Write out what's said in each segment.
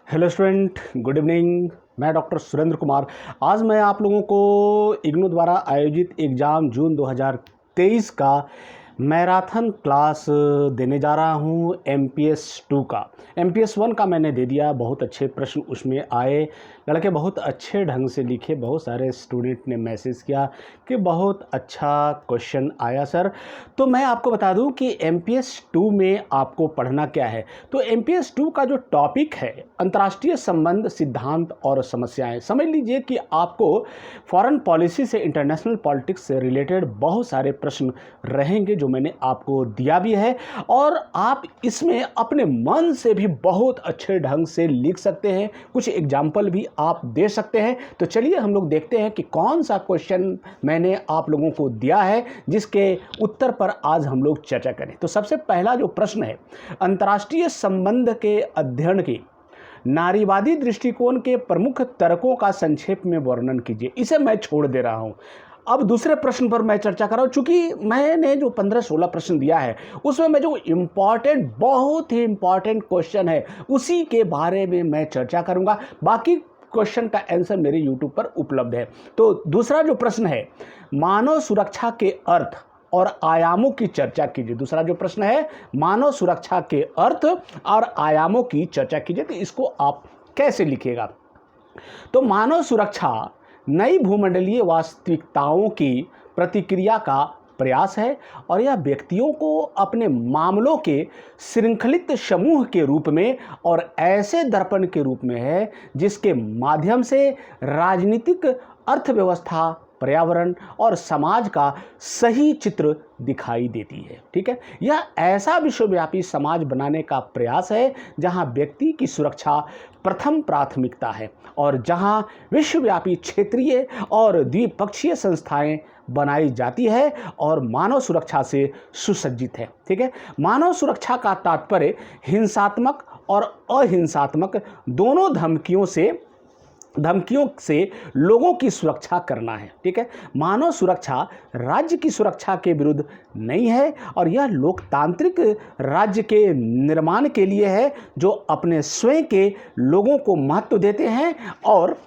Hello student, good evening. मैं doctor Surendra Kumar. आज मैं आप लोगों को इग्नू द्वारा आयोजित एग्ज़ाम जून 2023 का मैराथन क्लास देने जा रहा हूँ। MPS 2 का MPS 1 का मैंने दे दिया। बहुत अच्छे प्रश्न उसमें आए, लड़के बहुत अच्छे ढंग से लिखे। बहुत सारे स्टूडेंट ने मैसेज किया कि बहुत अच्छा क्वेश्चन आया सर। तो मैं आपको बता दूं कि MPS 2 में आपको पढ़ना क्या है। तो MPS 2 का जो टॉपिक है अंतर्राष्ट्रीय संबंध, सिद्धांत और समस्याएं। समझ लीजिए कि आपको फॉरेन पॉलिसी से, इंटरनेशनल पॉलिटिक्स से रिलेटेड बहुत सारे प्रश्न रहेंगे जो मैंने आपको दिया भी है, और आप इसमें अपने मन से भी बहुत अच्छे ढंग से लिख सकते हैं। कुछ एग्जाम्पल भी आप दे सकते हैं। तो चलिए हम लोग देखते हैं कि कौन सा क्वेश्चन मैंने आप लोगों को दिया है जिसके उत्तर पर आज हम लोग चर्चा करें। तो सबसे पहला जो प्रश्न है, अंतर्राष्ट्रीय संबंध के अध्ययन की नारीवादी दृष्टिकोण के प्रमुख तर्कों का संक्षेप में वर्णन कीजिए। इसे मैं छोड़ दे रहा हूं। अब दूसरे प्रश्न पर मैं चर्चा कर रहा हूं। चूंकि मैंने जो 15-16 प्रश्न दिया है उसमें मैं जो इम्पॉर्टेंट, बहुत ही इम्पॉर्टेंट क्वेश्चन है उसी के बारे में मैं चर्चा करूंगा। बाकी क्वेश्चन का आंसर मेरे YouTube पर उपलब्ध है। तो दूसरा जो प्रश्न है, मानव सुरक्षा के अर्थ और आयामों की चर्चा कीजिए। दूसरा जो प्रश्न है, मानव सुरक्षा के अर्थ और आयामों की चर्चा कीजिए। तो इसको आप कैसे लिखिएगा? तो मानव सुरक्षा नई भूमंडलीय वास्तविकताओं की प्रतिक्रिया का प्रयास है, और यह व्यक्तियों को अपने मामलों के श्रृंखलित समूह के रूप में और ऐसे दर्पण के रूप में है जिसके माध्यम से राजनीतिक, अर्थव्यवस्था, पर्यावरण और समाज का सही चित्र दिखाई देती है। ठीक है, यह ऐसा विश्वव्यापी समाज बनाने का प्रयास है जहां व्यक्ति की सुरक्षा प्रथम प्राथमिकता है और जहां विश्वव्यापी, क्षेत्रीय और द्विपक्षीय संस्थाएं बनाई जाती है और मानव सुरक्षा से सुसज्जित है। ठीक है, मानव सुरक्षा का तात्पर्य हिंसात्मक और अहिंसात्मक दोनों धमकियों से लोगों की सुरक्षा करना है। ठीक है, मानव सुरक्षा राज्य की सुरक्षा के विरुद्ध नहीं है, और यह लोकतांत्रिक राज्य के निर्माण के लिए है जो अपने स्वयं के लोगों को महत्व देते हैं और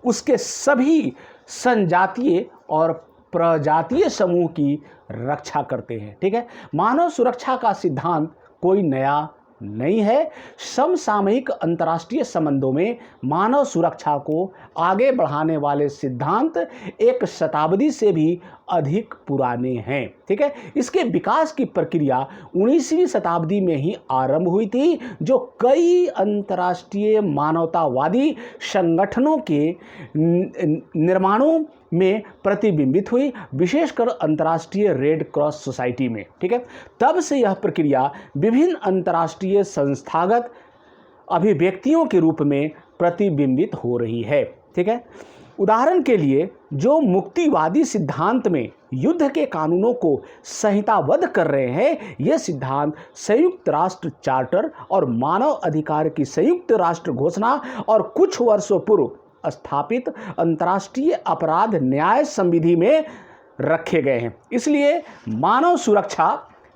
उसके सभी संजातीय और प्रजातीय समूह की रक्षा करते हैं। ठीक है, मानव सुरक्षा का सिद्धांत कोई नया नहीं है। समसामयिक अंतर्राष्ट्रीय संबंधों में मानव सुरक्षा को आगे बढ़ाने वाले सिद्धांत एक शताब्दी से भी अधिक पुराने हैं। ठीक है, इसके विकास की प्रक्रिया 19वीं शताब्दी में ही आरंभ हुई थी, जो कई अंतर्राष्ट्रीय मानवतावादी संगठनों के निर्माणों में प्रतिबिंबित हुई, विशेषकर अंतर्राष्ट्रीय रेड क्रॉस सोसाइटी में। ठीक है, तब से यह प्रक्रिया विभिन्न अंतर्राष्ट्रीय संस्थागत अभिव्यक्तियों के रूप में प्रतिबिंबित हो रही है। ठीक है, उदाहरण के लिए जो मुक्तिवादी सिद्धांत में युद्ध के कानूनों को संहिताबद्ध कर रहे हैं, ये सिद्धांत संयुक्त राष्ट्र चार्टर और मानव अधिकार की संयुक्त राष्ट्र घोषणा और कुछ वर्षों पूर्व स्थापित अंतर्राष्ट्रीय अपराध न्याय संविधि में रखे गए हैं। इसलिए मानव सुरक्षा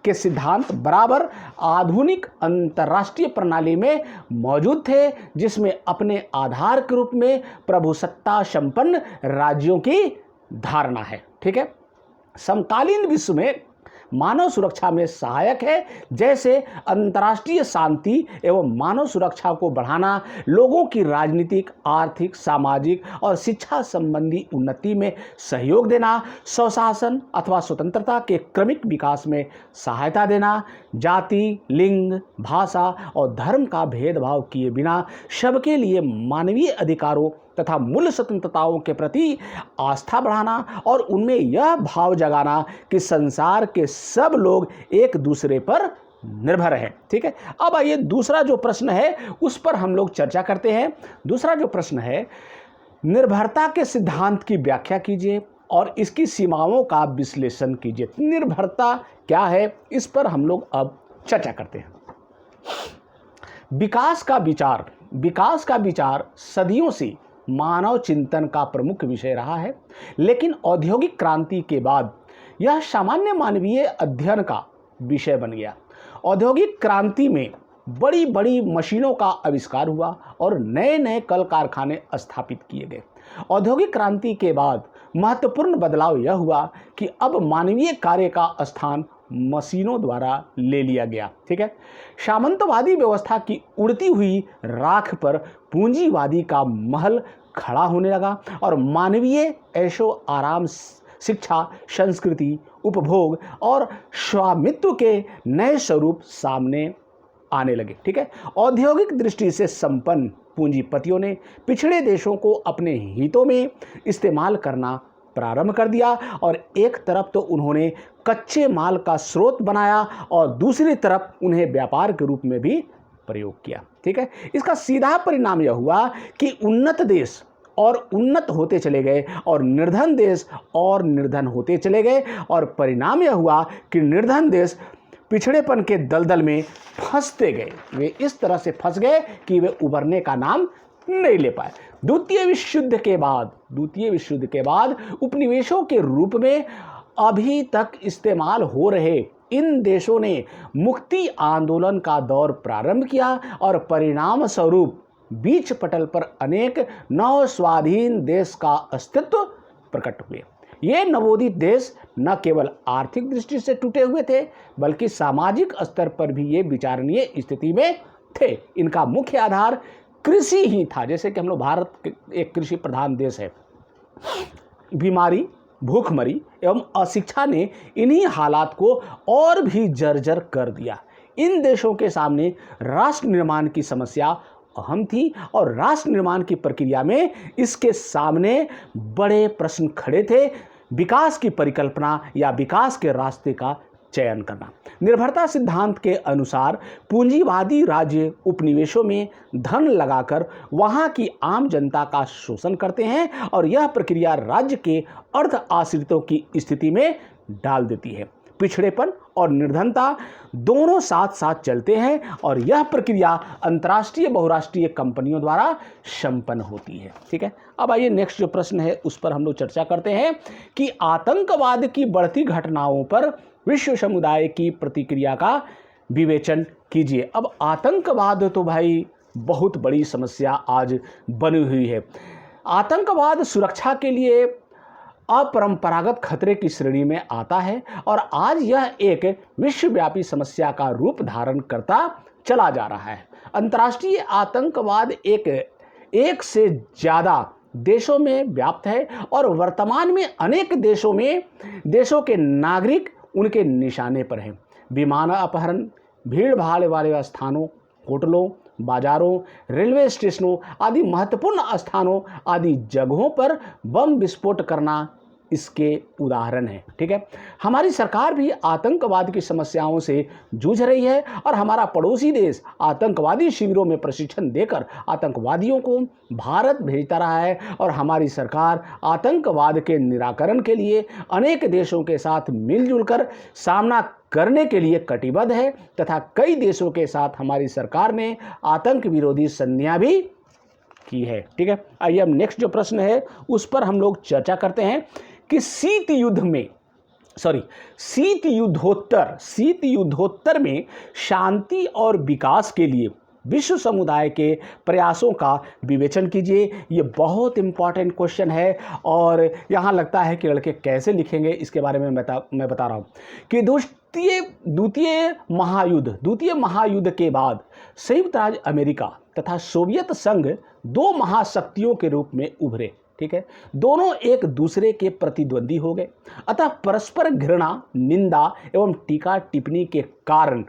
के सिद्धांत बराबर आधुनिक अंतर्राष्ट्रीय प्रणाली में मौजूद थे, जिसमें अपने आधार के रूप में प्रभुसत्ता संपन्न राज्यों की धारणा है। ठीक है, समकालीन विश्व में मानव सुरक्षा में सहायक है, जैसे अंतर्राष्ट्रीय शांति एवं मानव सुरक्षा को बढ़ाना, लोगों की राजनीतिक, आर्थिक, सामाजिक और शिक्षा संबंधी उन्नति में सहयोग देना, स्वशासन अथवा स्वतंत्रता के क्रमिक विकास में सहायता देना, जाति, लिंग, भाषा और धर्म का भेदभाव किए बिना सबके लिए मानवीय अधिकारों तथा मूल स्वतंत्रताओं के प्रति आस्था बढ़ाना और उनमें यह भाव जगाना कि संसार के सब लोग एक दूसरे पर निर्भर हैं। ठीक है, अब आइए दूसरा जो प्रश्न है उस पर हम लोग चर्चा करते हैं। दूसरा जो प्रश्न है, निर्भरता के सिद्धांत की व्याख्या कीजिए और इसकी सीमाओं का विश्लेषण कीजिए। निर्भरता क्या है, इस पर हम लोग अब चर्चा करते हैं। विकास का विचार सदियों से मानव चिंतन का प्रमुख विषय रहा है, लेकिन औद्योगिक क्रांति के बाद यह सामान्य मानवीय अध्ययन का विषय बन गया। औद्योगिक क्रांति में बड़ी बड़ी मशीनों का आविष्कार हुआ और नए नए कल कारखाने स्थापित किए गए। औद्योगिक क्रांति के बाद महत्वपूर्ण बदलाव यह हुआ कि अब मानवीय कार्य का स्थान मशीनों द्वारा ले लिया गया। ठीक है, सामंतवादी व्यवस्था की उड़ती हुई राख पर पूंजीवादी का महल खड़ा होने लगा और मानवीय ऐशो आराम, शिक्षा, संस्कृति, उपभोग और स्वामित्व के नए स्वरूप सामने आने लगे। ठीक है, औद्योगिक दृष्टि से संपन्न पूंजीपतियों ने पिछड़े देशों को अपने हितों में इस्तेमाल करना प्रारंभ कर दिया और एक तरफ तो उन्होंने कच्चे माल का स्रोत बनाया और दूसरी तरफ उन्हें व्यापार के रूप में भी प्रयोग किया। ठीक है, इसका सीधा परिणाम यह हुआ कि उन्नत देश और उन्नत होते चले गए और निर्धन देश और निर्धन होते चले गए और परिणाम यह हुआ कि निर्धन देश पिछड़ेपन के दलदल में फंसते गए। वे इस तरह से फंस गए कि वे उभरने का नाम नहीं ले पाए। द्वितीय विश्व युद्ध के बाद उपनिवेशों के रूप में अभी तक इस्तेमाल हो रहे इन देशों ने मुक्ति आंदोलन का दौर प्रारंभ किया और परिणाम स्वरूप बीच पटल पर अनेक नव स्वाधीन देश का अस्तित्व प्रकट हुए। ये नवोदित देश न केवल आर्थिक दृष्टि से टूटे हुए थे बल्कि सामाजिक स्तर पर भी ये विचारणीय स्थिति में थे। इनका मुख्य आधार कृषि ही था। जैसे कि हम लोग भारत एक कृषि प्रधान देश है। बीमारी, भूखमरी एवं अशिक्षा ने इन्हीं हालात को और भी जर्जर कर दिया। इन देशों के सामने राष्ट्र निर्माण की समस्या अहम थी और राष्ट्र निर्माण की प्रक्रिया में इसके सामने बड़े प्रश्न खड़े थे। विकास की परिकल्पना या विकास के रास्ते का चयन करना। निर्भरता सिद्धांत के अनुसार पूंजीवादी राज्य उपनिवेशों में धन लगाकर वहां की आम जनता का शोषण करते हैं और यह प्रक्रिया राज्य के अर्ध आश्रितों की स्थिति में डाल देती है। पिछड़ेपन और निर्धनता दोनों साथ साथ चलते हैं और यह प्रक्रिया अंतर्राष्ट्रीय बहुराष्ट्रीय कंपनियों द्वारा संपन्न होती है। ठीक है, अब आइए नेक्स्ट जो प्रश्न है उस पर हम लोग चर्चा करते हैं कि आतंकवाद की बढ़ती घटनाओं पर विश्व समुदाय की प्रतिक्रिया का विवेचन कीजिए। अब आतंकवाद तो भाई बहुत बड़ी समस्या आज बनी हुई है। आतंकवाद सुरक्षा के लिए अपरंपरागत खतरे की श्रेणी में आता है और आज यह एक विश्वव्यापी समस्या का रूप धारण करता चला जा रहा है। अंतर्राष्ट्रीय आतंकवाद एक से ज़्यादा देशों में व्याप्त है और वर्तमान में अनेक देशों के नागरिक उनके निशाने पर हैं। विमान अपहरण, भीड़ भाड़ वाले स्थानों, होटलों, बाजारों, रेलवे स्टेशनों आदि महत्वपूर्ण स्थानों आदि जगहों पर बम विस्फोट करना इसके उदाहरण हैं। ठीक है, हमारी सरकार भी आतंकवाद की समस्याओं से जूझ रही है और हमारा पड़ोसी देश आतंकवादी शिविरों में प्रशिक्षण देकर आतंकवादियों को भारत भेजता रहा है और हमारी सरकार आतंकवाद के निराकरण के लिए अनेक देशों के साथ मिलजुल कर सामना करने के लिए कटिबद्ध है तथा कई देशों के साथ हमारी सरकार ने आतंक विरोधी संधियां भी की है। ठीक है, आइए अब नेक्स्ट जो प्रश्न है उस पर हम लोग चर्चा करते हैं कि शीत युद्धोत्तर में शांति और विकास के लिए विश्व समुदाय के प्रयासों का विवेचन कीजिए। ये बहुत इंपॉर्टेंट क्वेश्चन है और यहाँ लगता है कि लड़के कैसे लिखेंगे इसके बारे में मैं बता रहा हूँ कि द्वितीय महायुद्ध के बाद संयुक्त राज्य अमेरिका तथा सोवियत संघ दो महाशक्तियों के रूप में उभरे। ठीक है, दोनों एक दूसरे के प्रतिद्वंदी हो गए, अतः परस्पर घृणा, निंदा एवं टीका टिप्पणी के कारण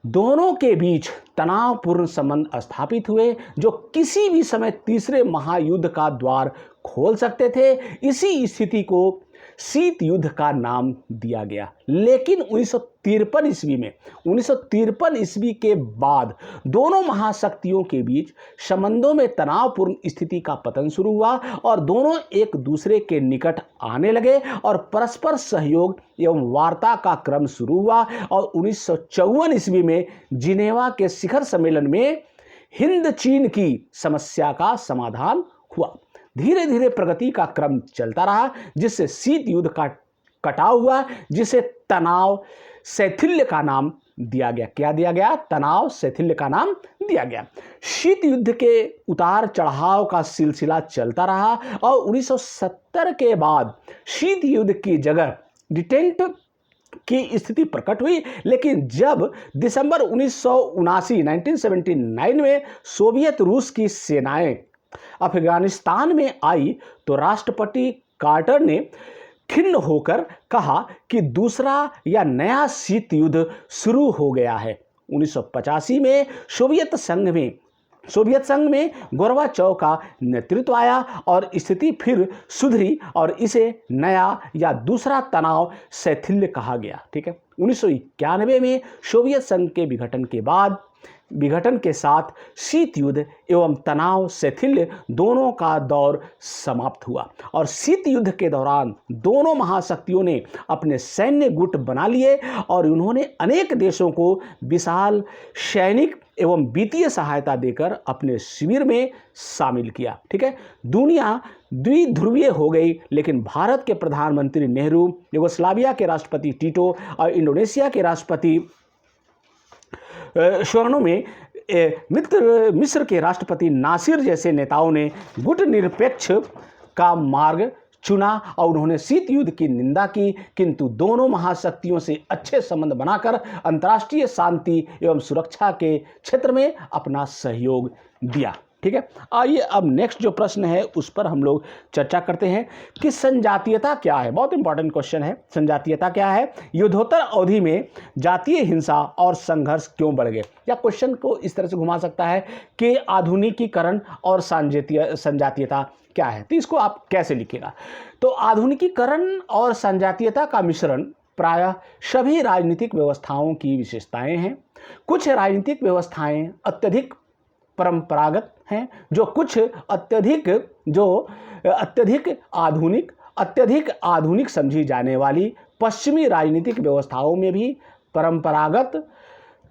दोनों के बीच तनावपूर्ण संबंध स्थापित हुए जो किसी भी समय तीसरे महायुद्ध का द्वार खोल सकते थे। इसी स्थिति को शीत युद्ध का नाम दिया गया। लेकिन 1953 ईस्वी के बाद दोनों महाशक्तियों के बीच संबंधों में तनावपूर्ण स्थिति का पतन शुरू हुआ और दोनों एक दूसरे के निकट आने लगे और परस्पर सहयोग एवं वार्ता का क्रम शुरू हुआ और 1954 ईस्वी में जिनेवा के शिखर सम्मेलन में हिंद चीन की समस्या का समाधान हुआ। धीरे धीरे प्रगति का क्रम चलता रहा जिससे शीत युद्ध का कटाव हुआ जिसे तनाव शैथिल्य का नाम दिया गया। क्या दिया गया? तनाव शैथिल्य का नाम दिया गया। शीत युद्ध के उतार चढ़ाव का सिलसिला चलता रहा और 1970 के बाद शीत युद्ध की जगह डिटेंट की स्थिति प्रकट हुई। लेकिन जब दिसंबर 1979 में सोवियत रूस की सेनाएं अफगानिस्तान में आई तो राष्ट्रपति कार्टर ने खिन्न होकर कहा कि दूसरा या नया शीत युद्ध शुरू हो गया है। 1985 में सोवियत संघ में गोर्बाचोव का नेतृत्व आया और स्थिति फिर सुधरी और इसे नया या दूसरा तनाव शैथिल्य कहा गया। ठीक है। 1991 में सोवियत संघ के विघटन के साथ शीत युद्ध एवं तनाव शैथिल्य दोनों का दौर समाप्त हुआ और शीत युद्ध के दौरान दोनों महाशक्तियों ने अपने सैन्य गुट बना लिए और उन्होंने अनेक देशों को विशाल सैनिक एवं वित्तीय सहायता देकर अपने शिविर में शामिल किया। ठीक है। दुनिया द्विध्रुवीय हो गई, लेकिन भारत के प्रधानमंत्री नेहरू, यूगोस्लाविया के राष्ट्रपति टीटो और इंडोनेशिया के राष्ट्रपति स्वर्ण में मिस्र के राष्ट्रपति नासिर जैसे नेताओं ने गुट निरपेक्ष का मार्ग चुना और उन्होंने शीत युद्ध की निंदा की, किंतु दोनों महाशक्तियों से अच्छे संबंध बनाकर अंतर्राष्ट्रीय शांति एवं सुरक्षा के क्षेत्र में अपना सहयोग दिया। ठीक है। आइए अब नेक्स्ट जो प्रश्न है उस पर हम लोग चर्चा करते हैं कि संजातीयता क्या है। बहुत इंपॉर्टेंट क्वेश्चन है। संजातीयता क्या है? युद्धोत्तर अवधि में जातीय हिंसा और संघर्ष क्यों बढ़ गए? या क्वेश्चन को इस तरह से घुमा सकता है कि आधुनिकीकरण और संजातीयता क्या है, तो इसको आप कैसे लिखेगा? तो आधुनिकीकरण और संजातीयता का मिश्रण प्रायः सभी राजनीतिक व्यवस्थाओं की विशेषताएं हैं। कुछ राजनीतिक व्यवस्थाएं अत्यधिक परंपरागत हैं, जो अत्यधिक आधुनिक समझी जाने वाली पश्चिमी राजनीतिक व्यवस्थाओं में भी परंपरागत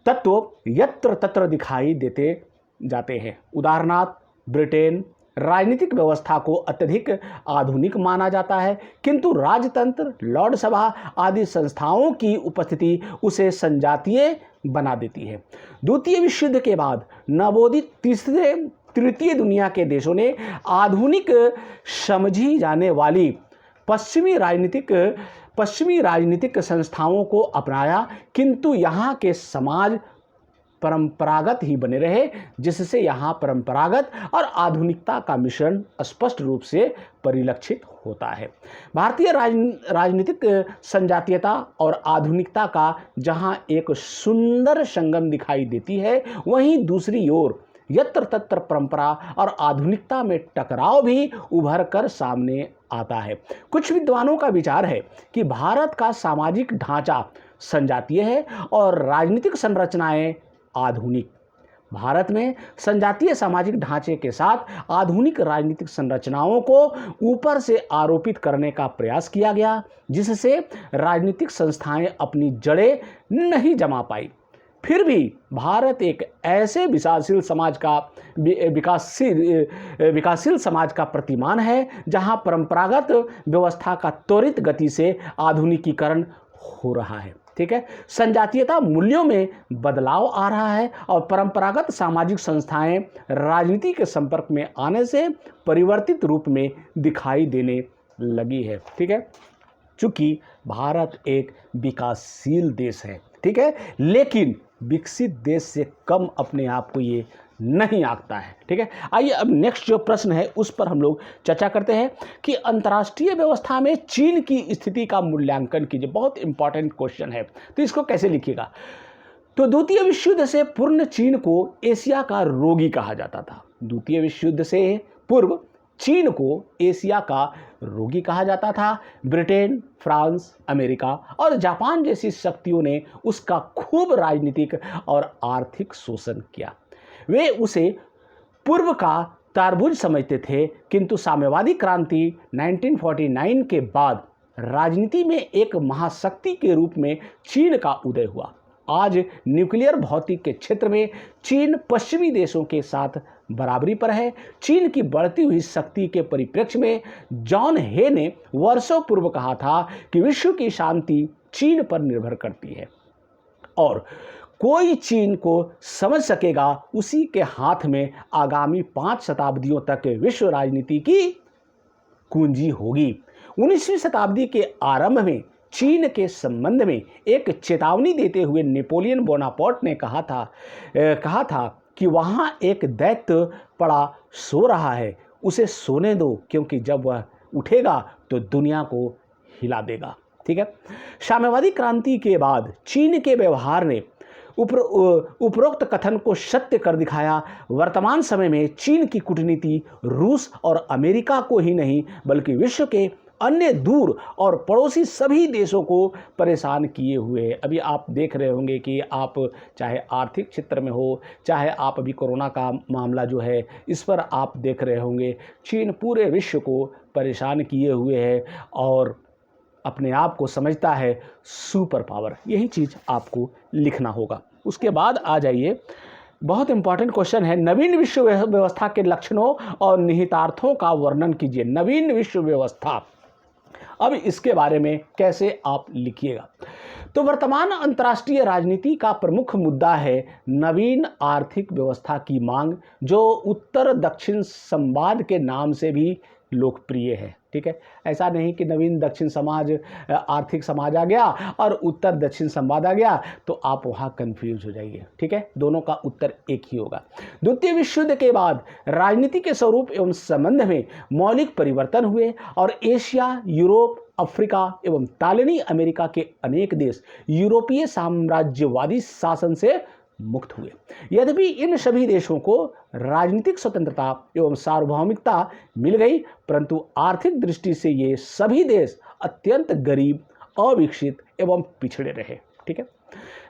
तत्व यत्र तत्र दिखाई देते जाते हैं। उदाहरणार्थ ब्रिटेन राजनीतिक व्यवस्था को अत्यधिक आधुनिक माना जाता है, किंतु राजतंत्र, लॉर्ड सभा आदि संस्थाओं की उपस्थिति उसे संजातीय बना देती है। द्वितीय विश्व युद्ध के बाद नवोदित तृतीय दुनिया के देशों ने आधुनिक समझी जाने वाली पश्चिमी राजनीतिक संस्थाओं को अपनाया, किंतु यहाँ के समाज परंपरागत ही बने रहे, जिससे यहाँ परंपरागत और आधुनिकता का मिश्रण स्पष्ट रूप से परिलक्षित होता है। भारतीय राजनीतिक संजातीयता और आधुनिकता का जहाँ एक सुंदर संगम दिखाई देती है, वहीं दूसरी ओर यत्र तत्र परंपरा और आधुनिकता में टकराव भी उभर कर सामने आता है। कुछ विद्वानों का विचार है कि भारत का सामाजिक ढांचा संजातीय है और राजनीतिक संरचनाएं आधुनिक। भारत में संजातीय सामाजिक ढांचे के साथ आधुनिक राजनीतिक संरचनाओं को ऊपर से आरोपित करने का प्रयास किया गया, जिससे राजनीतिक संस्थाएं अपनी जड़ें नहीं जमा पाई। फिर भी भारत एक ऐसे विकासशील समाज का प्रतिमान है जहां परंपरागत व्यवस्था का त्वरित गति से आधुनिकीकरण हो रहा है। ठीक है। संजातीयता मूल्यों में बदलाव आ रहा है और परंपरागत सामाजिक संस्थाएं राजनीति के संपर्क में आने से परिवर्तित रूप में दिखाई देने लगी है। ठीक है। चूंकि भारत एक विकासशील देश है, ठीक है, लेकिन विकसित देश से कम अपने आप को ये नहीं आंकता है। ठीक है। आइए अब नेक्स्ट जो प्रश्न है उस पर हम लोग चर्चा करते हैं कि अंतर्राष्ट्रीय व्यवस्था में चीन की स्थिति का मूल्यांकन कीजिए। बहुत इंपॉर्टेंट क्वेश्चन है, तो इसको कैसे लिखिएगा? तो द्वितीय विश्व युद्ध से पूर्व चीन को एशिया का रोगी कहा जाता था। द्वितीय विश्व युद्ध से पूर्व चीन को एशिया का रोगी कहा जाता था। ब्रिटेन, फ्रांस, अमेरिका और जापान जैसी शक्तियों ने उसका खूब राजनीतिक और आर्थिक शोषण किया। वे उसे पूर्व का तरबूज समझते थे, किंतु साम्यवादी क्रांति 1949 के बाद राजनीति में एक महाशक्ति के रूप में चीन का उदय हुआ। आज न्यूक्लियर भौतिक के क्षेत्र में चीन पश्चिमी देशों के साथ बराबरी पर है। चीन की बढ़ती हुई शक्ति के परिप्रेक्ष्य में जॉन हे ने वर्षों पूर्व कहा था कि विश्व की शांति चीन पर निर्भर करती है। और कोई चीन को समझ सकेगा उसी के हाथ में आगामी 5 शताब्दियों तक विश्व राजनीति की कुंजी होगी। 19वीं शताब्दी के आरंभ में चीन के संबंध में एक चेतावनी देते हुए नेपोलियन बोनापार्ट ने कहा था कि वहाँ एक दैत्य पड़ा सो रहा है, उसे सोने दो, क्योंकि जब वह उठेगा तो दुनिया को हिला देगा। ठीक है। साम्यवादी क्रांति के बाद चीन के व्यवहार ने उपरोक्त कथन को सत्य कर दिखाया। वर्तमान समय में चीन की कूटनीति रूस और अमेरिका को ही नहीं बल्कि विश्व के अन्य दूर और पड़ोसी सभी देशों को परेशान किए हुए है। अभी आप देख रहे होंगे कि आप चाहे आर्थिक क्षेत्र में हो, चाहे आप अभी कोरोना का मामला जो है इस पर आप देख रहे होंगे, चीन पूरे विश्व को परेशान किए हुए है और अपने आप को समझता है सुपर पावर। यही चीज़ आपको लिखना होगा। उसके बाद आ जाइए, बहुत इंपॉर्टेंट क्वेश्चन है, नवीन विश्व व्यवस्था के लक्षणों और निहितार्थों का वर्णन कीजिए। नवीन विश्व व्यवस्था, अब इसके बारे में कैसे आप लिखिएगा। तो वर्तमान अंतर्राष्ट्रीय राजनीति का प्रमुख मुद्दा है नवीन आर्थिक व्यवस्था की मांग, जो उत्तर दक्षिण संवाद के नाम से भी लोकप्रिय है। ठीक है, ऐसा नहीं कि नवीन दक्षिण समाज आर्थिक समाज आ गया और उत्तर दक्षिण संवाद आ गया तो आप वहाँ कंफ्यूज हो जाइए। ठीक है, दोनों का उत्तर एक ही होगा। द्वितीय विश्व युद्ध के बाद राजनीति के स्वरूप एवं संबंध में मौलिक परिवर्तन हुए और एशिया, यूरोप, अफ्रीका एवं तालिनी अमेरिका के अनेक देश यूरोपीय साम्राज्यवादी शासन से मुक्त हुए। यद्यपि इन सभी देशों को राजनीतिक स्वतंत्रता एवं सार्वभौमिकता मिल गई, परंतु आर्थिक दृष्टि से ये सभी देश अत्यंत गरीब, अविकसित एवं पिछड़े रहे। ठीक है,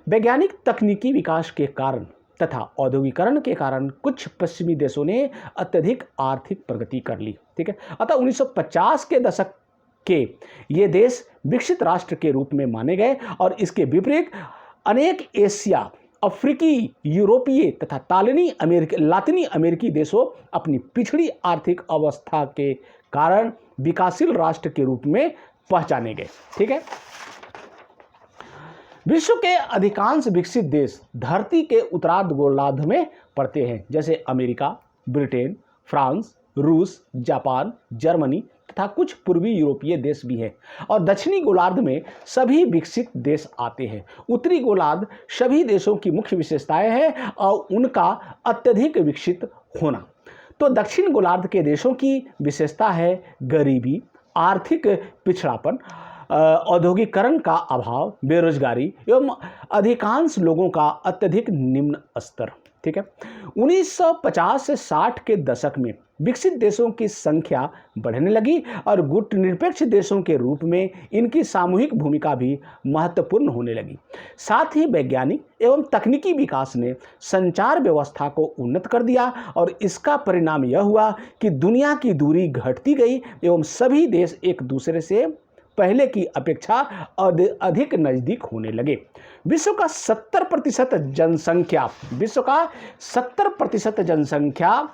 वैज्ञानिक तकनीकी विकास के कारण तथा औद्योगिकरण के कारण कुछ पश्चिमी देशों ने अत्यधिक आर्थिक प्रगति कर ली। ठीक है, अतः 1950 के दशक के ये देश विकसित राष्ट्र के रूप में माने गए और इसके विपरीत अनेक एशिया, अफ्रीकी, यूरोपीय तथा लातिनी अमेरिकी देशों अपनी पिछड़ी आर्थिक अवस्था के कारण विकासशील राष्ट्र के रूप में पहचाने गए। ठीक है, विश्व के अधिकांश विकसित देश धरती के उत्तरार्ध गोलार्ध में पड़ते हैं, जैसे अमेरिका, ब्रिटेन, फ्रांस, रूस, जापान, जर्मनी तथा कुछ पूर्वी यूरोपीय देश भी हैं और दक्षिणी गोलार्ध में सभी विकसित देश आते हैं। उत्तरी गोलार्ध सभी देशों की मुख्य विशेषताएं हैं और उनका अत्यधिक विकसित होना। तो दक्षिण गोलार्ध के देशों की विशेषता है गरीबी, आर्थिक पिछड़ापन, औद्योगिकरण का अभाव, बेरोजगारी एवं अधिकांश लोगों का अत्यधिक निम्न स्तर। ठीक है, 1950 से 60 के दशक में विकसित देशों की संख्या बढ़ने लगी और गुटनिरपेक्ष देशों के रूप में इनकी सामूहिक भूमिका भी महत्वपूर्ण होने लगी। साथ ही वैज्ञानिक एवं तकनीकी विकास ने संचार व्यवस्था को उन्नत कर दिया और इसका परिणाम यह हुआ कि दुनिया की दूरी घटती गई एवं सभी देश एक दूसरे से पहले की अपेक्षा अधिक नजदीक होने लगे। विश्व का 70% जनसंख्या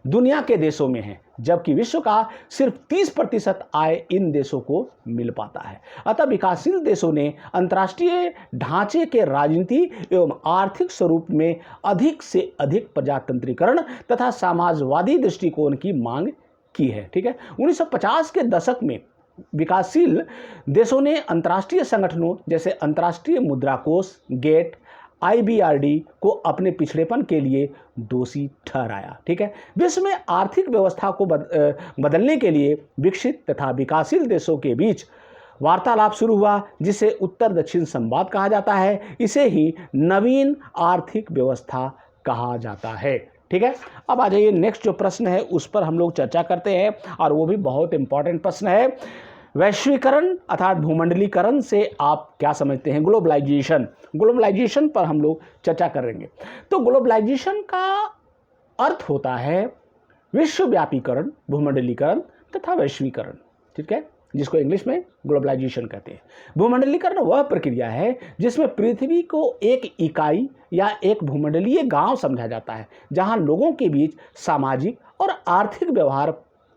दुनिया के देशों में है, जबकि विश्व का सिर्फ 30% आय इन देशों को मिल पाता है। अतः विकासशील देशों ने अंतर्राष्ट्रीय ढांचे के राजनीति एवं आर्थिक स्वरूप में अधिक से अधिक प्रजातंत्रीकरण तथा समाजवादी दृष्टिकोण की मांग की है। ठीक है, 1950 के दशक में विकासशील देशों ने अंतर्राष्ट्रीय संगठनों जैसे अंतर्राष्ट्रीय मुद्रा कोष, गेट, IBRD को अपने पिछड़ेपन के लिए दोषी ठहराया। ठीक है, विश्व में आर्थिक व्यवस्था को बदलने के लिए विकसित तथा विकासशील देशों के बीच वार्तालाप शुरू हुआ, जिसे उत्तर दक्षिण संवाद कहा जाता है। इसे ही नवीन आर्थिक व्यवस्था कहा जाता है। ठीक है, अब आ जाइए नेक्स्ट जो प्रश्न है उस पर हम लोग चर्चा करते हैं और वो भी बहुत इंपॉर्टेंट प्रश्न है। वैश्वीकरण अर्थात भूमंडलीकरण से आप क्या समझते हैं? ग्लोबलाइजेशन पर हम लोग चर्चा करेंगे। तो ग्लोबलाइजेशन का अर्थ होता है विश्वव्यापीकरण, भूमंडलीकरण तथा वैश्वीकरण। ठीक है, जिसको इंग्लिश में ग्लोबलाइजेशन कहते हैं। भूमंडलीकरण वह प्रक्रिया है जिसमें पृथ्वी को एक इकाई या एक भूमंडलीय गांव समझा जाता है, जहां लोगों के बीच सामाजिक और आर्थिक व्यवहार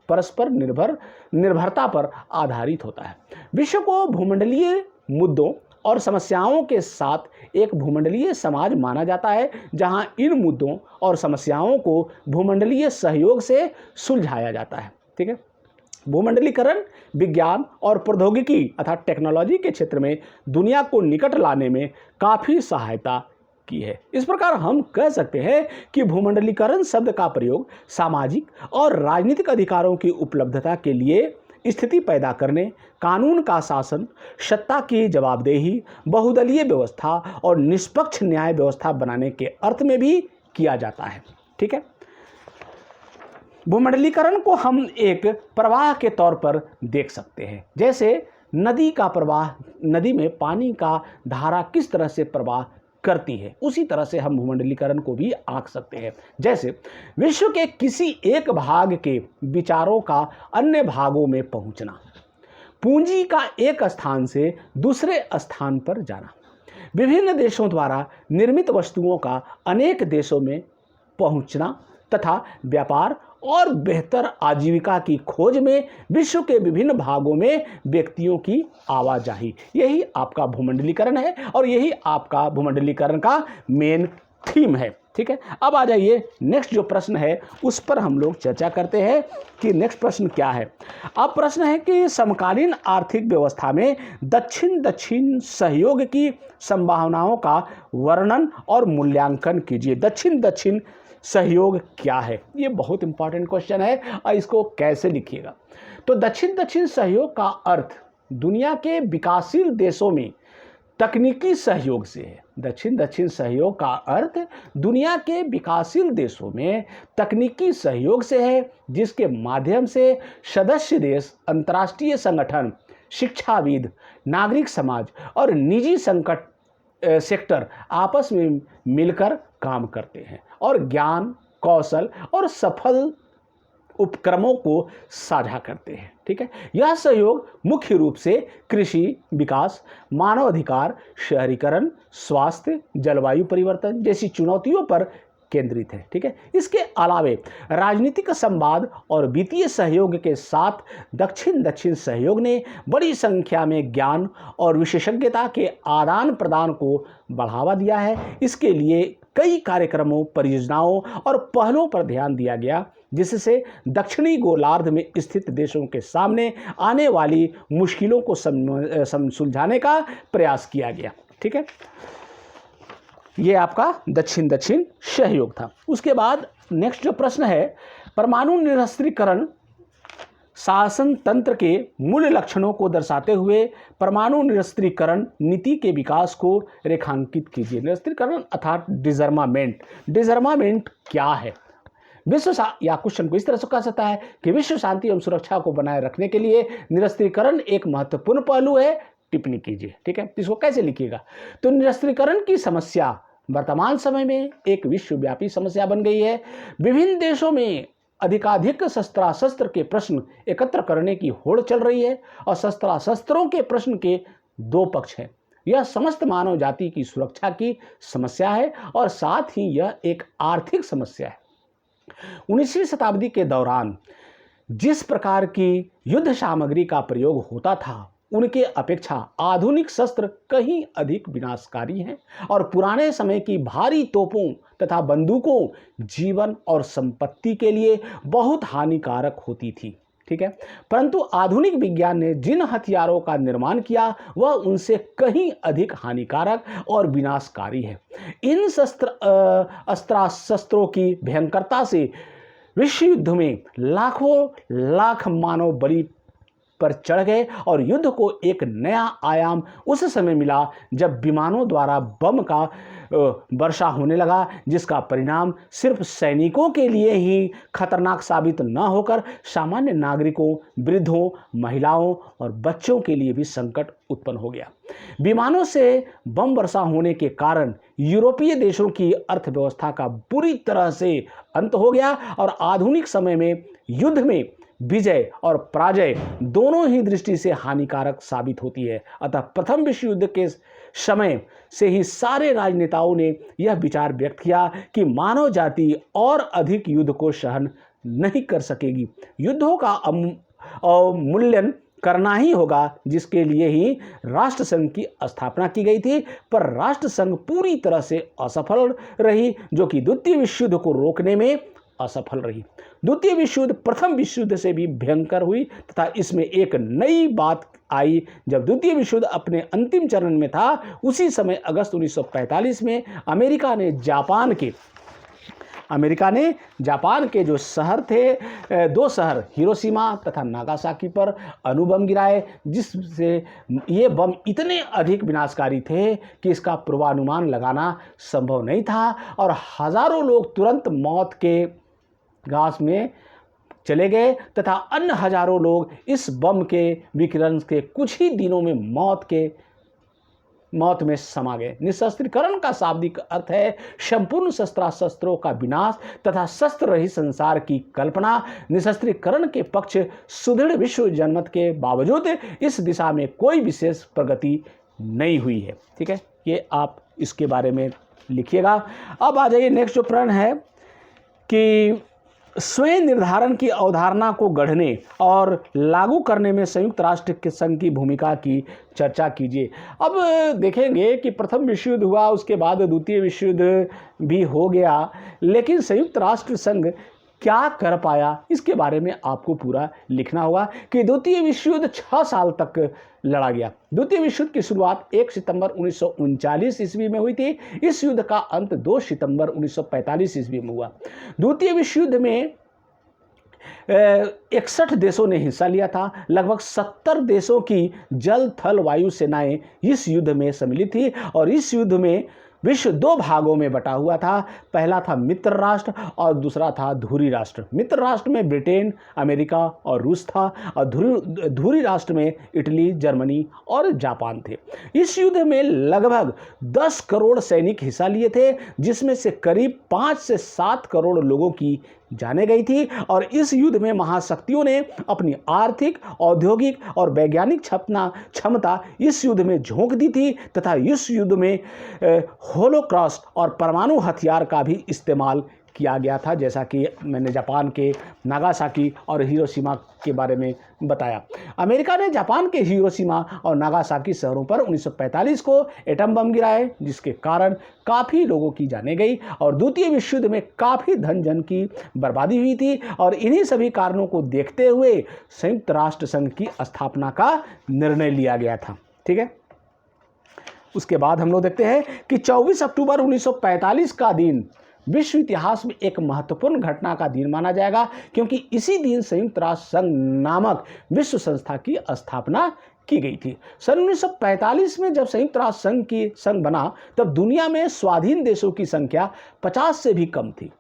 परस्पर निर्भरता पर आधारित होता है। विश्व को भूमंडलीय मुद्दों और समस्याओं के साथ एक भूमंडलीय समाज माना जाता है, जहां इन मुद्दों और समस्याओं को भूमंडलीय सहयोग से सुलझाया जाता है। ठीक है। भूमंडलीकरण विज्ञान और प्रौद्योगिकी अर्थात टेक्नोलॉजी के क्षेत्र में दुनिया को निकट लाने में काफ़ी सहायता की है। इस प्रकार हम कह सकते हैं कि भूमंडलीकरण शब्द का प्रयोग सामाजिक और राजनीतिक अधिकारों की उपलब्धता के लिए स्थिति पैदा करने, कानून का शासन, सत्ता की जवाबदेही, बहुदलीय व्यवस्था और निष्पक्ष न्याय व्यवस्था बनाने के अर्थ में भी किया जाता है। ठीक है। भूमंडलीकरण को हम एक प्रवाह के तौर पर देख सकते हैं। जैसे नदी का प्रवाह, नदी में पानी का धारा किस तरह से प्रवाह करती है, उसी तरह से हम भूमंडलीकरण को भी आंक सकते हैं। जैसे विश्व के किसी एक भाग के विचारों का अन्य भागों में पहुंचना, पूंजी का एक स्थान से दूसरे स्थान पर जाना, विभिन्न देशों द्वारा निर्मित वस्तुओं का अनेक देशों में पहुंचना तथा व्यापार और बेहतर आजीविका की खोज में विश्व के विभिन्न भागों में व्यक्तियों की आवाजाही, यही आपका भूमंडलीकरण है और यही आपका भूमंडलीकरण का मेन थीम है। ठीक है। अब आ जाइए, नेक्स्ट जो प्रश्न है उस पर हम लोग चर्चा करते हैं कि नेक्स्ट प्रश्न क्या है। अब प्रश्न है कि समकालीन आर्थिक व्यवस्था में दक्षिण दक्षिण सहयोग की संभावनाओं का वर्णन और मूल्यांकन कीजिए। दक्षिण दक्षिण सहयोग क्या है, ये बहुत इंपॉर्टेंट क्वेश्चन है और इसको कैसे लिखिएगा। तो दक्षिण दक्षिण सहयोग का अर्थ दुनिया के विकासशील देशों में तकनीकी सहयोग से है। दक्षिण दक्षिण सहयोग का अर्थ दुनिया के विकासशील देशों में तकनीकी सहयोग से है, जिसके माध्यम से सदस्य देश अंतर्राष्ट्रीय संगठन, शिक्षाविद, नागरिक समाज और निजी सेक्टर आपस में मिलकर काम करते हैं और ज्ञान, कौशल और सफल उपक्रमों को साझा करते हैं। ठीक है। यह सहयोग मुख्य रूप से कृषि विकास, मानव अधिकार, शहरीकरण, स्वास्थ्य, जलवायु परिवर्तन जैसी चुनौतियों पर केंद्रित है। ठीक है। इसके अलावे राजनीतिक संवाद और वित्तीय सहयोग के साथ दक्षिण दक्षिण सहयोग ने बड़ी संख्या में ज्ञान और विशेषज्ञता के आदान प्रदान को बढ़ावा दिया है। इसके लिए कई कार्यक्रमों, परियोजनाओं और पहलों पर ध्यान दिया गया, जिससे दक्षिणी गोलार्ध में स्थित देशों के सामने आने वाली मुश्किलों को सुलझाने का प्रयास किया गया। ठीक है। ये आपका दक्षिण दक्षिण सहयोग था। उसके बाद नेक्स्ट जो प्रश्न है, परमाणु निरस्त्रीकरण शासन तंत्र के मूल लक्षणों को दर्शाते हुए परमाणु निरस्त्रीकरण नीति के विकास को रेखांकित कीजिए। निरस्त्रीकरण अर्थात डिसर्मामेंट। डिसर्मामेंट क्या है? या क्वेश्चन को इस तरह से कह सकता है कि विश्व शांति एवं सुरक्षा को बनाए रखने के लिए निरस्त्रीकरण एक महत्वपूर्ण पहलू है। टिप्पणी कीजिए। ठीक है। इसको कैसे लिखिएगा? तो निरस्त्रीकरण की समस्या वर्तमान समय में एक विश्वव्यापी समस्या बन गई है। विभिन्न देशों में अधिकाधिक शस्त्रास्त्र के प्रश्न एकत्र करने की होड़ चल रही है और शस्त्रों के प्रश्न के दो पक्ष हैं। यह समस्त मानव जाति की सुरक्षा की समस्या है और साथ ही यह एक आर्थिक समस्या है। 19वीं शताब्दी के दौरान जिस प्रकार की युद्ध सामग्री का प्रयोग होता था, उनके अपेक्षा आधुनिक शस्त्र कहीं अधिक विनाशकारी हैं और पुराने समय की भारी तोपों तथा बंदूकों जीवन और संपत्ति के लिए बहुत हानिकारक होती थी। ठीक है। परंतु आधुनिक विज्ञान ने जिन हथियारों का निर्माण किया वह उनसे कहीं अधिक हानिकारक और विनाशकारी है। इन शस्त्रों की भयंकरता से विश्व युद्ध में लाखों लाख मानव बलि पर चढ़ गए और युद्ध को एक नया आयाम उस समय मिला जब विमानों द्वारा बम का वर्षा होने लगा, जिसका परिणाम सिर्फ सैनिकों के लिए ही खतरनाक साबित न होकर सामान्य नागरिकों, वृद्धों, महिलाओं और बच्चों के लिए भी संकट उत्पन्न हो गया। विमानों से बम वर्षा होने के कारण यूरोपीय देशों की अर्थव्यवस्था का बुरी तरह से अंत हो गया और आधुनिक समय में युद्ध में विजय और पराजय दोनों ही दृष्टि से हानिकारक साबित होती है। अतः प्रथम विश्व युद्ध के समय से ही सारे राजनेताओं ने यह विचार व्यक्त किया कि मानव जाति और अधिक युद्ध को सहन नहीं कर सकेगी। युद्धों का अवमूल्यन करना ही होगा, जिसके लिए ही राष्ट्रसंघ की स्थापना की गई थी। पर राष्ट्रसंघ पूरी तरह से असफल रही, जो कि द्वितीय विश्व युद्ध को रोकने में असफल रही। द्वितीय विश्व युद्ध प्रथम विश्व युद्ध से भी भयंकर हुई तथा इसमें एक नई बात आई। जब द्वितीय विश्व युद्ध अपने अंतिम चरण में था, उसी समय अगस्त 1945 में अमेरिका ने जापान के जो शहर थे, दो शहर हिरोशिमा तथा नागासाकी पर अणुबम गिराए, जिससे ये बम इतने अधिक विनाशकारी थे कि इसका पूर्वानुमान लगाना संभव नहीं था और हजारों लोग तुरंत मौत के घास में चले गए तथा अन्य हजारों लोग इस बम के विकिरण के कुछ ही दिनों में मौत में समा गए। निशस्त्रीकरण का शाब्दिक अर्थ है संपूर्ण शस्त्रों का विनाश तथा शस्त्र रहित संसार की कल्पना। निशस्त्रीकरण के पक्ष सुदृढ़ विश्व जनमत के बावजूद इस दिशा में कोई विशेष प्रगति नहीं हुई है। ठीक है, ये आप इसके बारे में लिखिएगा। अब आ जाइए, नेक्स्ट जो प्रण है कि स्वयं निर्धारण की अवधारणा को गढ़ने और लागू करने में संयुक्त राष्ट्र के संघ की भूमिका की चर्चा कीजिए। अब देखेंगे कि प्रथम विश्व युद्ध हुआ, उसके बाद द्वितीय विश्व युद्ध भी हो गया, लेकिन संयुक्त राष्ट्र संघ क्या कर पाया, इसके बारे में आपको पूरा लिखना होगा कि द्वितीय विश्व युद्ध 6 साल तक लड़ा गया। द्वितीय विश्व युद्ध की शुरुआत 1 सितंबर 1939 ईस्वी में हुई थी। इस युद्ध का अंत 2 सितंबर 1945 ईस्वी में हुआ। द्वितीय विश्व युद्ध में 61 देशों ने हिस्सा लिया था। लगभग 70 देशों की जल थल वायु सेनाएं इस युद्ध में सम्मिलित थी और इस युद्ध में विश्व 2 भागों में बटा हुआ था। पहला था मित्र राष्ट्र और दूसरा था धुरी राष्ट्र। मित्र राष्ट्र में ब्रिटेन, अमेरिका और रूस था और धुरी राष्ट्र में इटली, जर्मनी और जापान थे। इस युद्ध में लगभग 10 करोड़ सैनिक हिस्सा लिए थे, जिसमें से करीब 5 से 7 करोड़ लोगों की जाने गई थी और इस युद्ध में महाशक्तियों ने अपनी आर्थिक, औद्योगिक और वैज्ञानिक क्षमता इस युद्ध में झोंक दी थी तथा इस युद्ध में होलोकॉस्ट और परमाणु हथियार का भी इस्तेमाल किया गया था, जैसा कि मैंने जापान के नागासाकी और हिरोशिमा के बारे में बताया। अमेरिका ने जापान के हिरोशिमा और नागासाकी शहरों पर 1945 को एटम बम गिराए, जिसके कारण काफ़ी लोगों की जानें गई और द्वितीय विश्व युद्ध में काफ़ी धन जन की बर्बादी हुई थी और इन्हीं सभी कारणों को देखते हुए संयुक्त राष्ट्र संघ की स्थापना का निर्णय लिया गया था। ठीक है, उसके बाद हम लोग देखते हैं कि 24 अक्टूबर 1945 का दिन विश्व इतिहास में एक महत्वपूर्ण घटना का दिन माना जाएगा, क्योंकि इसी दिन संयुक्त राष्ट्र संघ नामक विश्व संस्था की स्थापना की गई थी। सन 1945 में जब संयुक्त राष्ट्र संघ बना, तब दुनिया में स्वाधीन देशों की संख्या 50 से भी कम थी।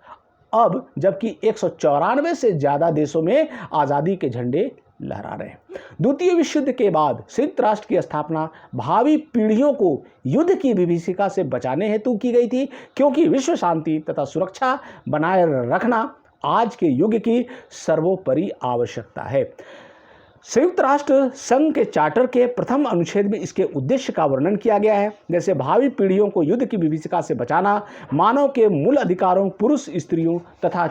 अब जबकि 194 से ज़्यादा देशों में आज़ादी के झंडे लहरा रहे हैं। द्वितीय विश्व युद्ध के बाद संयुक्त राष्ट्र की स्थापना भावी पीढ़ियों को युद्ध की विभीषिका से बचाने हेतु की गई थी, क्योंकि विश्व शांति तथा सुरक्षा बनाए रखना आज के युग की सर्वोपरि आवश्यकता है। संयुक्त राष्ट्र संघ के चार्टर के प्रथम अनुच्छेद में इसके उद्देश्य का वर्णन किया गया है, जैसे भावी पीढ़ियों को युद्ध की विभीषिका से बचाना, मानव के मूल अधिकारों, पुरुष, स्त्रियों तथा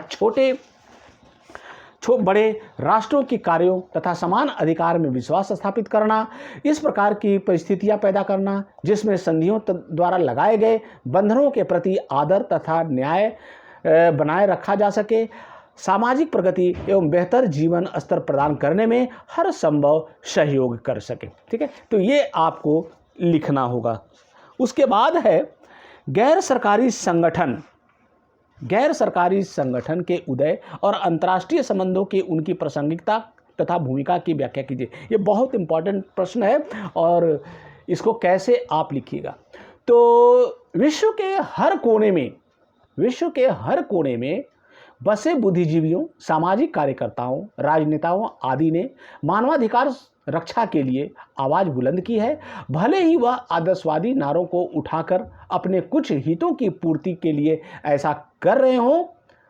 बड़े राष्ट्रों के कार्यों तथा समान अधिकार में विश्वास स्थापित करना, इस प्रकार की परिस्थितियां पैदा करना जिसमें संधियों द्वारा लगाए गए बंधनों के प्रति आदर तथा न्याय बनाए रखा जा सके, सामाजिक प्रगति एवं बेहतर जीवन स्तर प्रदान करने में हर संभव सहयोग कर सके। ठीक है, तो ये आपको लिखना होगा। उसके बाद है गैर सरकारी संगठन के उदय और अंतर्राष्ट्रीय संबंधों की उनकी प्रासंगिकता तथा भूमिका की व्याख्या कीजिए। ये बहुत इंपॉर्टेंट प्रश्न है और इसको कैसे आप लिखिएगा। तो विश्व के हर कोने में बसे बुद्धिजीवियों, सामाजिक कार्यकर्ताओं, राजनेताओं आदि ने मानवाधिकार रक्षा के लिए आवाज़ बुलंद की है। भले ही वह आदर्शवादी नारों को उठाकर अपने कुछ हितों की पूर्ति के लिए ऐसा कर रहे हों,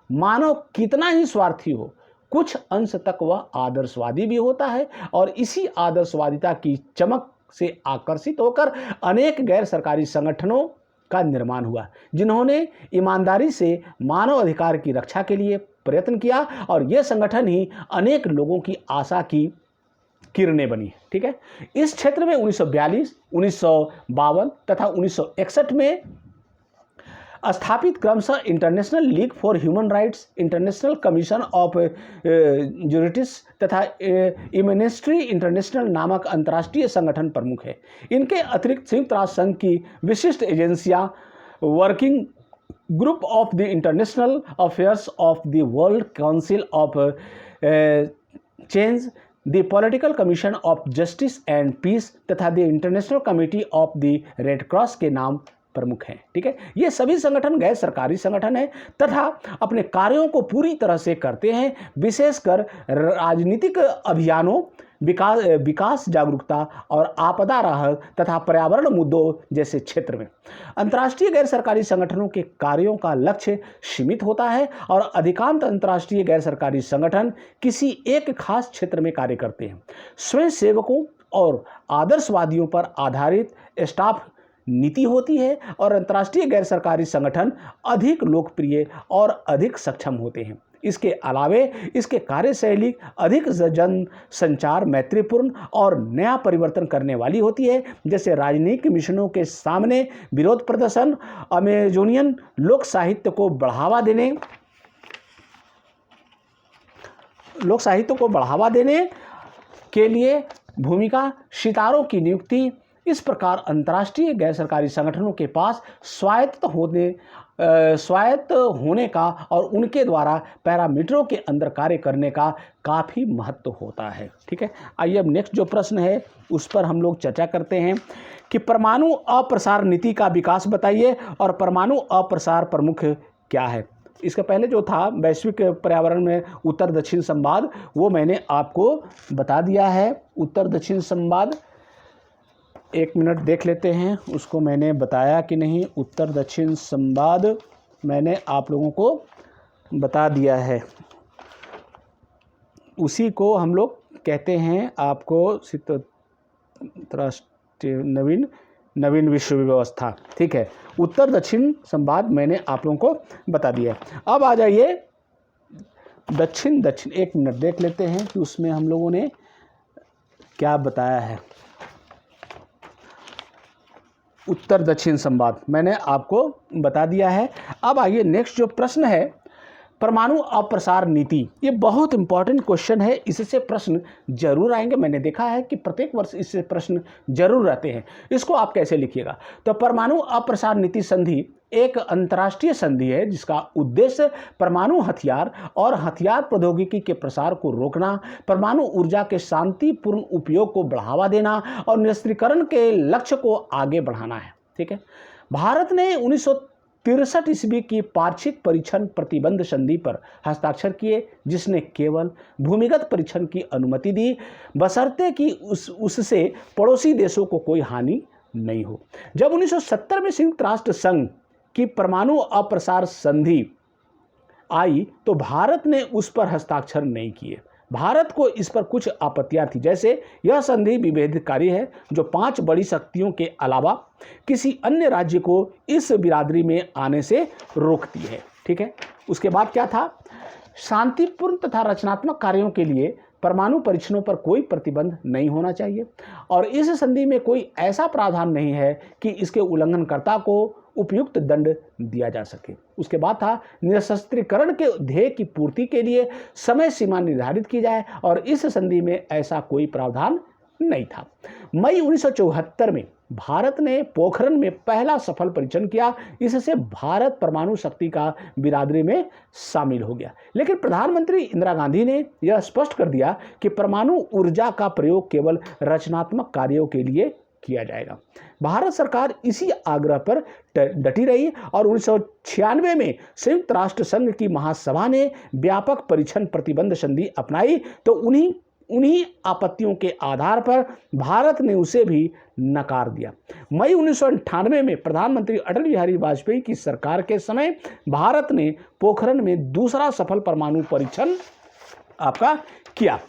मानव कितना ही स्वार्थी हो, कुछ अंश तक वह आदर्शवादी भी होता है और इसी आदर्शवादिता की चमक से आकर्षित होकर अनेक गैर सरकारी संगठनों का निर्माण हुआ, जिन्होंने ईमानदारी से मानव अधिकार की रक्षा के लिए प्रयत्न किया और ये संगठन ही अनेक लोगों की आशा की किरणें बनी। ठीक है, इस क्षेत्र में 1942, 1952 तथा 1961 में स्थापित क्रमशः International League for Human Rights, International Commission of Jurists तथा इम्नेस्ट्री इंटरनेशनल नामक अंतर्राष्ट्रीय संगठन प्रमुख है। इनके अतिरिक्त संयुक्त राष्ट्र संघ की विशिष्ट एजेंसियां, Working Group of the International Affairs of the World Council of Change, the Political Commission of Justice and Peace तथा the International Committee of the Red Cross के नाम प्रमुख हैं। ठीक है, ये सभी संगठन गैर सरकारी संगठन हैं तथा अपने कार्यों को पूरी तरह से करते हैं, विशेषकर राजनीतिक अभियानों, विकास जागरूकता और आपदा राहत तथा पर्यावरण मुद्दों जैसे क्षेत्र में। अंतर्राष्ट्रीय गैर सरकारी संगठनों के कार्यों का लक्ष्य सीमित होता है और अधिकांश अंतर्राष्ट्रीय गैर सरकारी संगठन किसी एक खास क्षेत्र में कार्य करते हैं। स्वयं सेवकों और आदर्शवादियों पर आधारित स्टाफ नीति होती है और अंतर्राष्ट्रीय गैर सरकारी संगठन अधिक लोकप्रिय और अधिक सक्षम होते हैं। इसके अलावे इसके कार्यशैली अधिक जन संचार, मैत्रीपूर्ण और नया परिवर्तन करने वाली होती है, जैसे राजनीतिक मिशनों के सामने विरोध प्रदर्शन, अमेजोनियन लोक साहित्य को बढ़ावा देने के लिए भूमिका, सितारों की नियुक्ति। इस प्रकार अंतर्राष्ट्रीय गैर सरकारी संगठनों के पास स्वायत्त होने का और उनके द्वारा पैरामीटरों के अंदर कार्य करने का काफ़ी महत्व होता है। ठीक है, आइए अब नेक्स्ट जो प्रश्न है उस पर हम लोग चर्चा करते हैं कि परमाणु अप्रसार नीति का विकास बताइए और परमाणु अप्रसार प्रमुख क्या है। इसका पहले जो था वैश्विक पर्यावरण में उत्तर दक्षिण संवाद, वो मैंने आपको बता दिया है। उत्तर दक्षिण संवाद एक मिनट देख लेते हैं, उसको मैंने बताया कि नहीं। उत्तर दक्षिण संवाद मैंने आप लोगों को बता दिया है, उसी को हम लोग कहते हैं आपको राष्ट्रीय नवीन विश्व व्यवस्था। ठीक है, उत्तर दक्षिण संवाद मैंने आप लोगों को बता दिया है। अब आ जाइए दक्षिण, एक मिनट देख लेते हैं कि उसमें हम लोगों ने क्या बताया है। उत्तर दक्षिण संवाद मैंने आपको बता दिया है। अब आइए नेक्स्ट जो प्रश्न है, परमाणु अप्रसार नीति। ये बहुत इंपॉर्टेंट क्वेश्चन है, इससे प्रश्न जरूर आएंगे। मैंने देखा है कि प्रत्येक वर्ष इससे प्रश्न जरूर रहते हैं। इसको आप कैसे लिखिएगा, तो परमाणु अप्रसार नीति संधि एक अंतर्राष्ट्रीय संधि है जिसका उद्देश्य परमाणु हथियार और हथियार प्रौद्योगिकी के प्रसार को रोकना, परमाणु ऊर्जा के शांतिपूर्ण उपयोग को बढ़ावा देना और निरस्त्रीकरण के लक्ष्य को आगे बढ़ाना है। ठीक है, भारत ने 1963 ईस्वी की पाक्षिक परीक्षण प्रतिबंध संधि पर हस्ताक्षर किए, जिसने केवल भूमिगत परीक्षण की अनुमति दी, बशर्ते कि उससे पड़ोसी देशों को कोई हानि नहीं हो। जब 1970 में संयुक्त राष्ट्र संघ की परमाणु अप्रसार संधि आई तो भारत ने उस पर हस्ताक्षर नहीं किए। भारत को इस पर कुछ आपत्तियां थी, जैसे यह संधि विभेदकारी है जो 5 बड़ी शक्तियों के अलावा किसी अन्य राज्य को इस बिरादरी में आने से रोकती है। ठीक है, उसके बाद क्या था, शांतिपूर्ण तथा रचनात्मक कार्यों के लिए परमाणु परीक्षणों पर कोई प्रतिबंध नहीं होना चाहिए और इस संधि में कोई ऐसा प्रावधान नहीं है कि इसके उल्लंघनकर्ता को उपयुक्त दंड दिया जा सके। उसके बाद था निरस्त्रीकरण के ध्येय की पूर्ति के लिए समय सीमा निर्धारित की जाए और इस संधि में ऐसा कोई प्रावधान नहीं था। मई 1974 में भारत ने पोखरण में पहला सफल परीक्षण किया, इससे भारत परमाणु शक्ति का बिरादरी में शामिल हो गया। लेकिन प्रधानमंत्री इंदिरा गांधी ने यह स्पष्ट कर दिया कि परमाणु ऊर्जा का प्रयोग केवल रचनात्मक कार्यों के लिए किया जाएगा। भारत सरकार इसी आग्रह पर डटी रही और 1996 में संयुक्त राष्ट्र संघ की महासभा ने व्यापक परीक्षण प्रतिबंध संधि अपनाई तो उन्हीं आपत्तियों के आधार पर भारत ने उसे भी नकार दिया। मई 1998 में प्रधानमंत्री अटल बिहारी वाजपेयी की सरकार के समय भारत ने पोखरण में दूसरा सफल परमाणु परीक्षण आपका किया।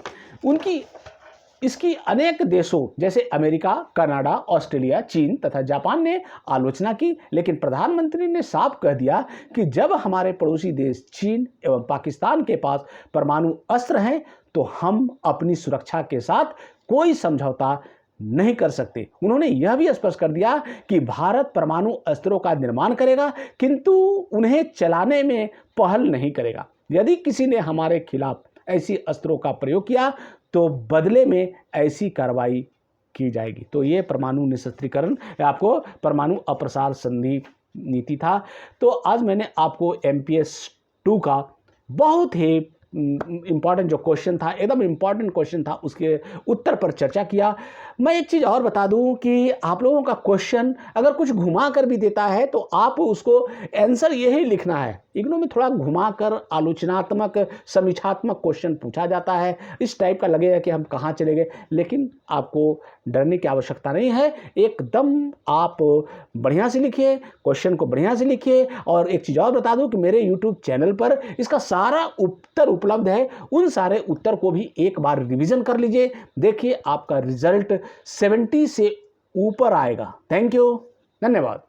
इसकी अनेक देशों जैसे अमेरिका, कनाडा, ऑस्ट्रेलिया, चीन तथा जापान ने आलोचना की, लेकिन प्रधानमंत्री ने साफ कह दिया कि जब हमारे पड़ोसी देश चीन एवं पाकिस्तान के पास परमाणु अस्त्र हैं तो हम अपनी सुरक्षा के साथ कोई समझौता नहीं कर सकते। उन्होंने यह भी स्पष्ट कर दिया कि भारत परमाणु अस्त्रों का निर्माण करेगा, किंतु उन्हें चलाने में पहल नहीं करेगा। यदि किसी ने हमारे खिलाफ ऐसी अस्त्रों का प्रयोग किया तो बदले में ऐसी कार्रवाई की जाएगी। तो ये परमाणु निशस्त्रीकरण, आपको परमाणु अप्रसार संधि नीति था। तो आज मैंने आपको MPS 2 का बहुत ही इम्पॉर्टेंट जो क्वेश्चन था, एकदम इम्पॉर्टेंट क्वेश्चन था, उसके उत्तर पर चर्चा किया। मैं एक चीज़ और बता दूं कि आप लोगों का क्वेश्चन अगर कुछ घुमा कर भी देता है तो आप उसको आंसर यही लिखना है। इग्नू में थोड़ा घुमा कर आलोचनात्मक समीक्षात्मक क्वेश्चन पूछा जाता है, इस टाइप का लगेगा कि हम कहाँ चले गए, लेकिन आपको डरने की आवश्यकता नहीं है। एकदम आप बढ़िया से लिखिए, क्वेश्चन को बढ़िया से लिखिए। और एक चीज़ और बता दूं कि मेरे YouTube चैनल पर इसका सारा उत्तर उपलब्ध है, उन सारे उत्तर को भी एक बार रिवीजन कर लीजिए। देखिए आपका रिजल्ट 70 से ऊपर आएगा। थैंक यू, धन्यवाद।